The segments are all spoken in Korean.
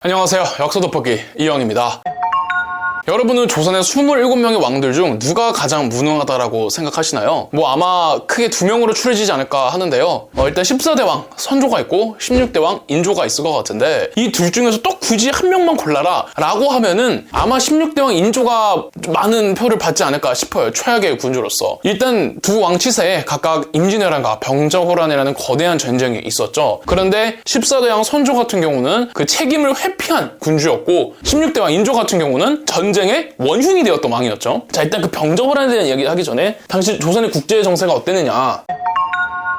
안녕하세요. 역사 돋보기 이영입니다. 여러분은 조선의 27명의 왕들 중 누가 가장 무능하다라고 생각하시나요? 아마 크게 2명으로 추려지지 않을까 하는데요. 일단 14대 왕 선조가 있고 16대 왕 인조가 있을 것 같은데 이 둘 중에서 또 굳이 한 명만 골라라 라고 하면은 아마 16대 왕 인조가 많은 표를 받지 않을까 싶어요. 최악의 군주로서. 일단 두 왕 치세에 각각 임진왜란과 병자호란이라는 거대한 전쟁이 있었죠. 그런데 14대 왕 선조 같은 경우는 그 책임을 회피한 군주였고 16대 왕 인조 같은 경우는 전쟁의 원흉이 되었던 왕이었죠. 자, 일단 그 병자호란에 대한 이야기를 하기 전에 당시 조선의 국제 정세가 어땠느냐.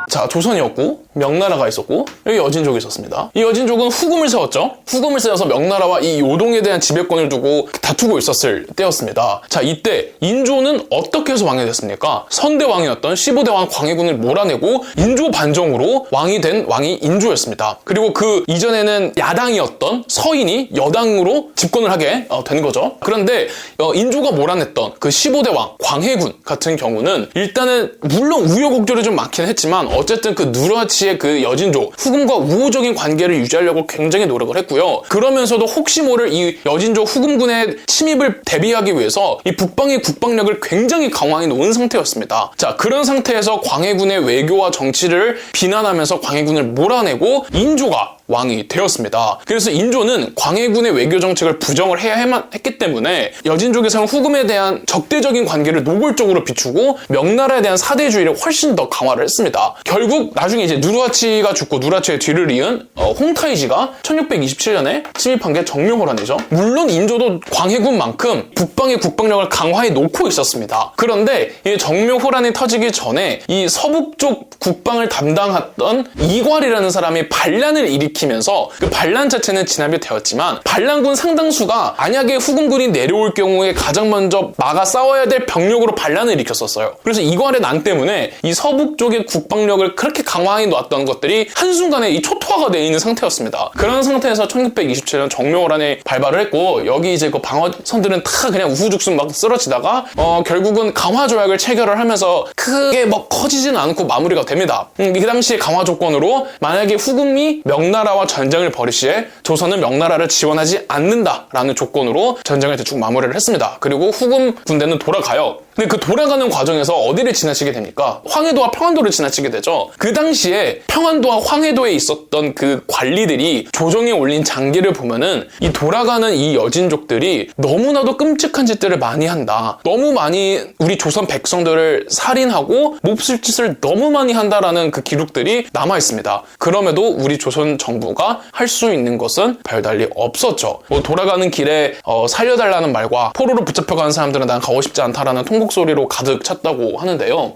자, 조선이었고 명나라가 있었고 여기 여진족이 있었습니다. 이 여진족은 후금을 세웠죠. 후금을 세워서 명나라와 이 요동에 대한 지배권을 두고 다투고 있었을 때였습니다. 자, 이때 인조는 어떻게 해서 왕이 됐습니까? 선대왕이었던 15대 왕 광해군을 몰아내고 인조 반정으로 왕이 된 왕이 인조였습니다. 그리고 그 이전에는 야당이었던 서인이 여당으로 집권을 하게 된 거죠. 그런데 인조가 몰아냈던 그 15대 왕 광해군 같은 경우는 일단은 물론 우여곡절이 좀 많긴 했지만 어쨌든 그 누르하치의 그 여진족 후금과 우호적인 관계를 유지하려고 굉장히 노력을 했고요. 그러면서도 혹시 모를 이 여진족 후금군의 침입을 대비하기 위해서 이 북방의 국방력을 굉장히 강화해 놓은 상태였습니다. 자, 그런 상태에서 광해군의 외교와 정치를 비난하면서 광해군을 몰아내고 인조가 왕이 되었습니다. 그래서 인조는 광해군의 외교 정책을 부정을 해야만 했기 때문에 여진족에서는 후금에 대한 적대적인 관계를 노골적으로 비추고 명나라에 대한 사대주의를 훨씬 더 강화를 했습니다. 결국 나중에 이제 누르하치가 죽고 누르하치의 뒤를 이은 홍타이지가 1627년에 침입한 게 정묘호란이죠. 물론 인조도 광해군만큼 북방의 국방력을 강화해 놓고 있었습니다. 그런데 이 정묘호란이 터지기 전에 이 서북쪽 국방을 담당했던 이괄이라는 사람이 반란을 일으키면서 그 반란 자체는 진압이 되었지만 반란군 상당수가 만약에 후금군이 내려올 경우에 가장 먼저 막아 싸워야 될 병력으로 반란을 일으켰었어요. 그래서 이괄의 난 때문에 이 서북 쪽의 국방력을 그렇게 강화해 놓았던 것들이 한순간에 이 초토화가 되어 있는 상태였습니다. 그런 상태에서 1627년 정묘호란에 발발을 했고 여기 이제 그 방어선들은 다 그냥 우후죽순 막 쓰러지다가 결국은 강화 조약을 체결을 하면서 크게 커지지는 않고 마무리가 됩니다. 그 당시에 강화 조건으로 만약에 후금이 명나라와 전쟁을 벌일 시에 조선은 명나라를 지원하지 않는다라는 조건으로 전쟁을 대충 마무리를 했습니다. 그리고 후금 군대는 돌아가요. 근데 그 돌아가는 과정에서 어디를 지나치게 됩니까? 황해도와 평안도를 지나치게 되죠. 그 당시에 평안도와 황해도에 있었던 그 관리들이 조정에 올린 장기를 보면은 이 돌아가는 이 여진족들이 너무나도 끔찍한 짓들을 많이 한다. 너무 많이 우리 조선 백성들을 살인하고 몹쓸 짓을 너무 많이 한다라는 그 기록들이 남아 있습니다. 그럼에도 우리 조선 정부가 할 수 있는 것은 별달리 없었죠. 돌아가는 길에 살려달라는 말과 포로로 붙잡혀가는 사람들은 난 가고 싶지 않다라는 통곡소리로 가득 찼다고 하는데요.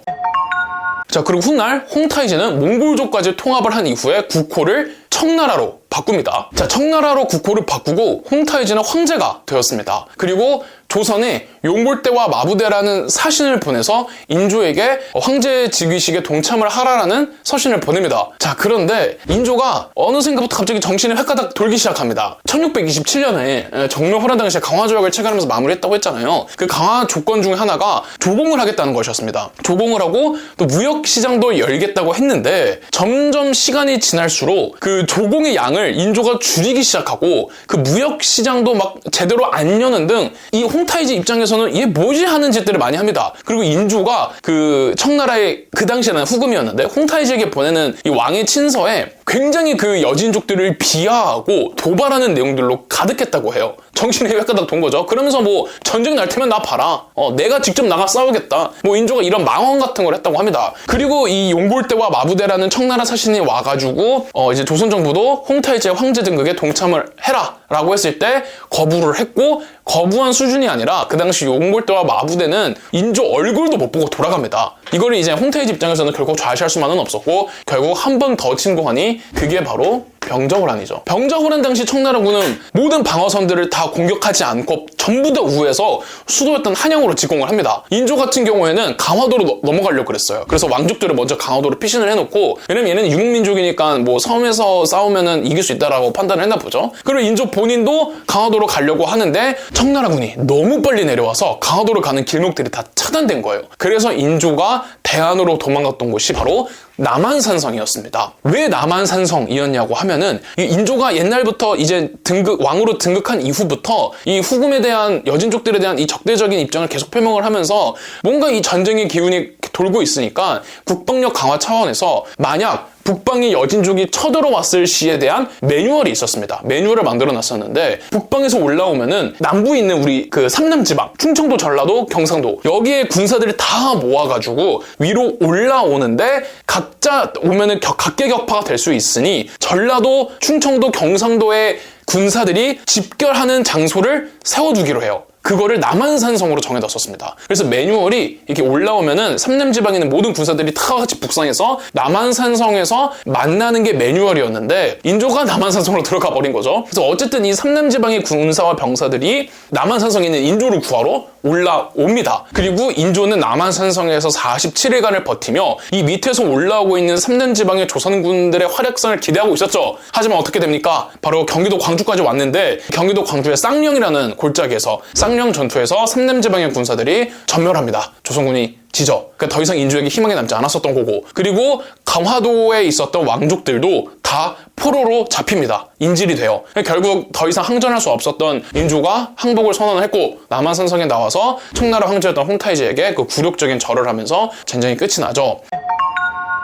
자, 그리고 훗날 홍타이지는 몽골족까지 통합을 한 이후에 국호를 청나라로 바꿉니다. 자, 청나라로 국호를 바꾸고 홍타이지는 황제가 되었습니다. 그리고 조선에 용골대와 마부대라는 사신을 보내서 인조에게 황제 즉위식에 동참을 하라라는 서신을 보냅니다. 자, 그런데 인조가 어느샌가부터 갑자기 정신이 획가닥 돌기 시작합니다. 1627년에 정묘호란 당시에 강화조약을 체결하면서 마무리했다고 했잖아요. 그 강화 조건 중에 하나가 조공을 하겠다는 것이었습니다. 조공을 하고 또 무역시장도 열겠다고 했는데 점점 시간이 지날수록 그 조공의 양을 인조가 줄이기 시작하고 그 무역시장도 막 제대로 안 여는 등 이 홍타이지 입장에서는 얘 뭐지 하는 짓들을 많이 합니다. 그리고 인조가 그 청나라의 그 당시에는 후금이었는데 홍타이지에게 보내는 이 왕의 친서에 굉장히 그 여진족들을 비하하고 도발하는 내용들로 가득했다고 해요. 정신이 획가닥 돈 거죠. 그러면서 전쟁 날 테면 나 봐라. 내가 직접 나가 싸우겠다. 인조가 이런 망언 같은 걸 했다고 합니다. 그리고 이 용골대와 마부대라는 청나라 사신이 와가지고 이제 조선 정부도 홍타이지의 황제 등극에 동참을 해라 라고 했을 때 거부를 했고 거부한 수준이 아니라 그 당시 용골대와 마부대는 인조 얼굴도 못 보고 돌아갑니다. 이걸 이제 홍타이지 입장에서는 결국 좌시할 수만은 없었고 결국 한 번 더 침공하니 그게 바로 병자호란이죠. 병자호란 당시 청나라군은 모든 방어선들을 다 공격하지 않고 전부 다 우회해서 수도였던 한양으로 직공을 합니다. 인조 같은 경우에는 강화도로 넘어가려고 그랬어요. 그래서 왕족들을 먼저 강화도로 피신을 해놓고 왜냐면 얘는 유목민족이니까 섬에서 싸우면은 이길 수 있다라고 판단을 했나 보죠. 그리고 인조 본인도 강화도로 가려고 하는데 청나라군이 너무 빨리 내려와서 강화도로 가는 길목들이 다 차단된 거예요. 그래서 인조가 대안으로 도망갔던 곳이 바로 남한산성이었습니다. 왜 남한산성이었냐고 하면은 이 인조가 옛날부터 이제 왕으로 등극한 이후부터 이 후금에 대한 여진족들에 대한 이 적대적인 입장을 계속 표명을 하면서 뭔가 이 전쟁의 기운이 돌고 있으니까 국방력 강화 차원에서 만약 북방의 여진족이 쳐들어왔을 시에 대한 매뉴얼이 있었습니다. 매뉴얼을 만들어 놨었는데 북방에서 올라오면은 남부에 있는 우리 그 삼남지방, 충청도, 전라도, 경상도 여기에 군사들이 다 모아가지고 위로 올라오는데 각자 오면은 각계격파가 될 수 있으니 전라도, 충청도, 경상도의 군사들이 집결하는 장소를 세워두기로 해요. 그거를 남한산성으로 정해뒀었습니다. 그래서 매뉴얼이 이렇게 올라오면은 삼남지방에 있는 모든 군사들이 다 같이 북상해서 남한산성에서 만나는 게 매뉴얼이었는데 인조가 남한산성으로 들어가 버린 거죠. 그래서 어쨌든 이 삼남지방의 군사와 병사들이 남한산성에 있는 인조를 구하러 올라옵니다. 그리고 인조는 남한산성에서 47일간을 버티며 이 밑에서 올라오고 있는 삼남지방의 조선군들의 활약상을 기대하고 있었죠. 하지만 어떻게 됩니까? 바로 경기도 광주까지 왔는데 경기도 광주의 쌍령이라는 골짜기에서 쌍령 전투에서 삼남지방의 군사들이 전멸합니다. 조선군이 지죠. 그러니까 더 이상 인조에게 희망이 남지 않았었던 거고, 그리고 강화도에 있었던 왕족들도 다 포로로 잡힙니다. 인질이 돼요. 결국 더 이상 항전할 수 없었던 인조가 항복을 선언을 했고 남한산성에 나와서 청나라 황제였던 홍타이지에게 그 굴욕적인 절을 하면서 전쟁이 끝이 나죠.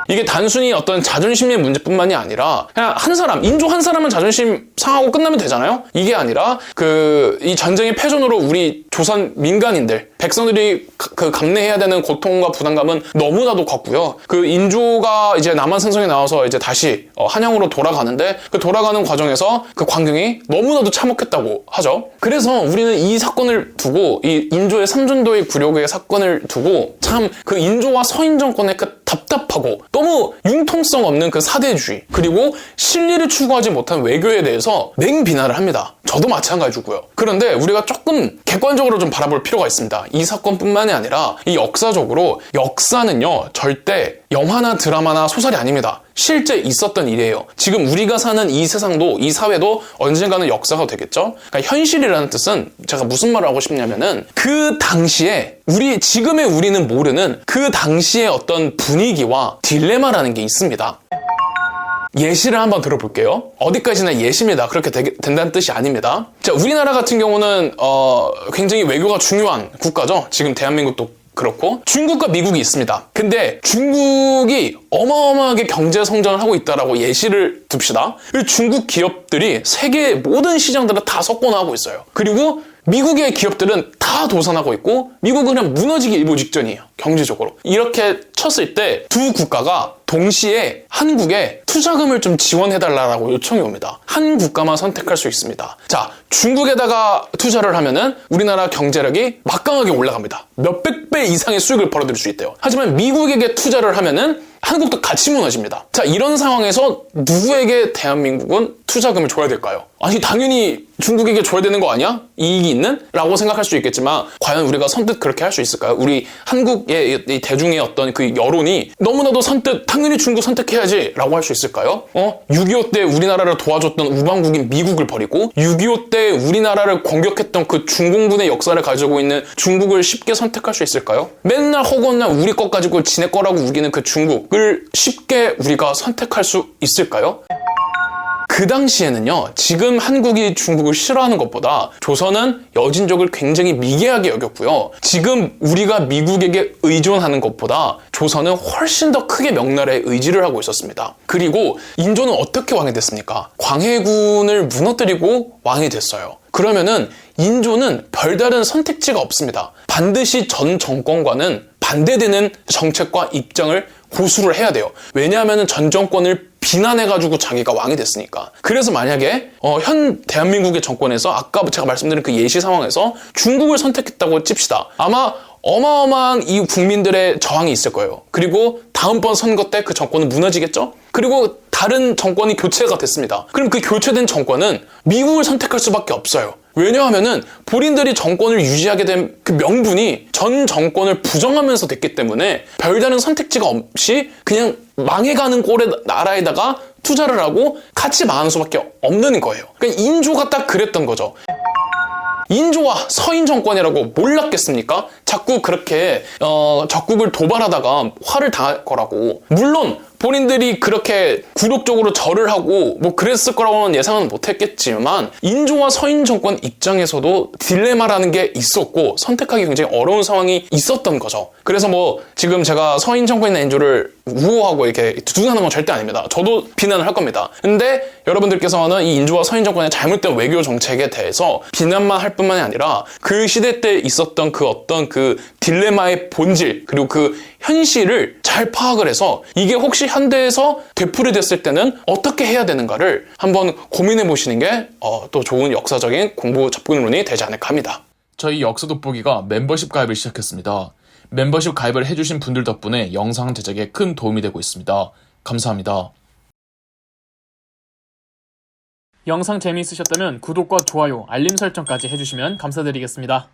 이게 단순히 어떤 자존심의 문제뿐만이 아니라 그냥 한 사람, 인조 한 사람은 자존심 상하고 끝나면 되잖아요? 이게 아니라 이 전쟁의 패전으로 우리 조선 민간인들, 백성들이 감내해야 되는 고통과 부담감은 너무나도 컸고요. 그 인조가 이제 남한산성에 나와서 이제 다시 한양으로 돌아가는데 그 돌아가는 과정에서 그 광경이 너무나도 참혹했다고 하죠. 그래서 우리는 이 사건을 두고 이 인조의 삼전도의 굴욕의 사건을 두고 참 그 인조와 서인 정권의 그 답답하고 너무 융통성 없는 그 사대주의 그리고 실리를 추구하지 못한 외교에 대해서 맹비난을 합니다. 저도 마찬가지고요. 그런데 우리가 조금 객관적으로 좀 바라볼 필요가 있습니다. 이 사건뿐만이 아니라 이 역사적으로 역사는요 절대 영화나 드라마나 소설이 아닙니다. 실제 있었던 일이에요. 지금 우리가 사는 이 세상도 이 사회도 언젠가는 역사가 되겠죠. 그러니까 현실이라는 뜻은 제가 무슨 말을 하고 싶냐면은 그 당시에 지금의 우리는 모르는 그 당시의 어떤 분위기와 딜레마라는 게 있습니다. 예시를 한번 들어볼게요. 어디까지나 예시입니다. 그렇게 된다는 뜻이 아닙니다. 자, 우리나라 같은 경우는 굉장히 외교가 중요한 국가죠. 지금 대한민국도 그렇고 중국과 미국이 있습니다. 근데 중국이 어마어마하게 경제 성장을 하고 있다라고 예시를 둡시다. 중국 기업들이 세계 모든 시장들을 다 석권하고 있어요. 그리고 미국의 기업들은 다 도산하고 있고 미국은 그냥 무너지기 일보 직전이에요. 경제적으로. 이렇게 쳤을 때 두 국가가 동시에 한국에 투자금을 좀 지원해달라고 요청이 옵니다. 한 국가만 선택할 수 있습니다. 자, 중국에다가 투자를 하면은 우리나라 경제력이 막강하게 올라갑니다. 몇백 배 이상의 수익을 벌어들일 수 있대요. 하지만 미국에게 투자를 하면은 한국도 같이 무너집니다. 자, 이런 상황에서 누구에게 대한민국은 투자금을 줘야 될까요? 아니, 당연히 중국에게 줘야 되는 거 아니야? 이익이 있는? 라고 생각할 수 있겠지만 과연 우리가 선뜻 그렇게 할 수 있을까요? 우리 한국의 이 대중의 어떤 그 여론이 너무나도 선뜻 당연히 중국 선택해야지 라고 할 수 있을까요? 6.25 때 우리나라를 도와줬던 우방국인 미국을 버리고 6.25 때 우리나라를 공격했던 그 중공군의 역사를 가지고 있는 중국을 쉽게 선택할 수 있을까요? 맨날 허구한 우리 것 가지고 지네 거라고 우기는 그 중국을 쉽게 우리가 선택할 수 있을까요? 그 당시에는요, 지금 한국이 중국을 싫어하는 것보다 조선은 여진족을 굉장히 미개하게 여겼고요. 지금 우리가 미국에게 의존하는 것보다 조선은 훨씬 더 크게 명나라에 의지를 하고 있었습니다. 그리고 인조는 어떻게 왕이 됐습니까? 광해군을 무너뜨리고 왕이 됐어요. 그러면은 인조는 별다른 선택지가 없습니다. 반드시 전 정권과는 반대되는 정책과 입장을 고수를 해야 돼요. 왜냐하면 전 정권을 비난해가지고 자기가 왕이 됐으니까. 그래서 만약에 현 대한민국의 정권에서 아까 제가 말씀드린 그 예시 상황에서 중국을 선택했다고 칩시다. 아마 어마어마한 이 국민들의 저항이 있을 거예요. 그리고 다음번 선거 때 그 정권은 무너지겠죠? 그리고 다른 정권이 교체가 됐습니다. 그럼 그 교체된 정권은 미국을 선택할 수밖에 없어요. 왜냐하면은 본인들이 정권을 유지하게 된 그 명분이 전 정권을 부정하면서 됐기 때문에 별다른 선택지가 없이 그냥 망해가는 꼴의 나라에다가 투자를 하고 같이 망하는 수밖에 없는 거예요. 그러니까 인조가 딱 그랬던 거죠. 인조와 서인 정권이라고 몰랐겠습니까? 자꾸 그렇게 적국을 도발하다가 화를 당할 거라고. 물론 본인들이 그렇게 굴욕적으로 절을 하고 뭐 그랬을 거라고는 예상은 못했겠지만 인조와 서인 정권 입장에서도 딜레마라는 게 있었고 선택하기 굉장히 어려운 상황이 있었던 거죠. 그래서 뭐 지금 제가 서인 정권이나 인조를 우호하고 이렇게 두둔하는 건 절대 아닙니다. 저도 비난을 할 겁니다. 근데 여러분들께서는 이 인조와 서인 정권의 잘못된 외교 정책에 대해서 비난만 할 뿐만이 아니라 그 시대 때 있었던 그 어떤 그 딜레마의 본질 그리고 그 현실을 잘 파악을 해서 이게 혹시 현대에서 되풀이됐을 때는 어떻게 해야 되는가를 한번 고민해 보시는 게 또 좋은 역사적인 공부 접근론이 되지 않을까 합니다. 저희 역사 돋보기가 멤버십 가입을 시작했습니다. 멤버십 가입을 해주신 분들 덕분에 영상 제작에 큰 도움이 되고 있습니다. 감사합니다. 영상 재미있으셨다면 구독과 좋아요, 알림 설정까지 해주시면 감사드리겠습니다.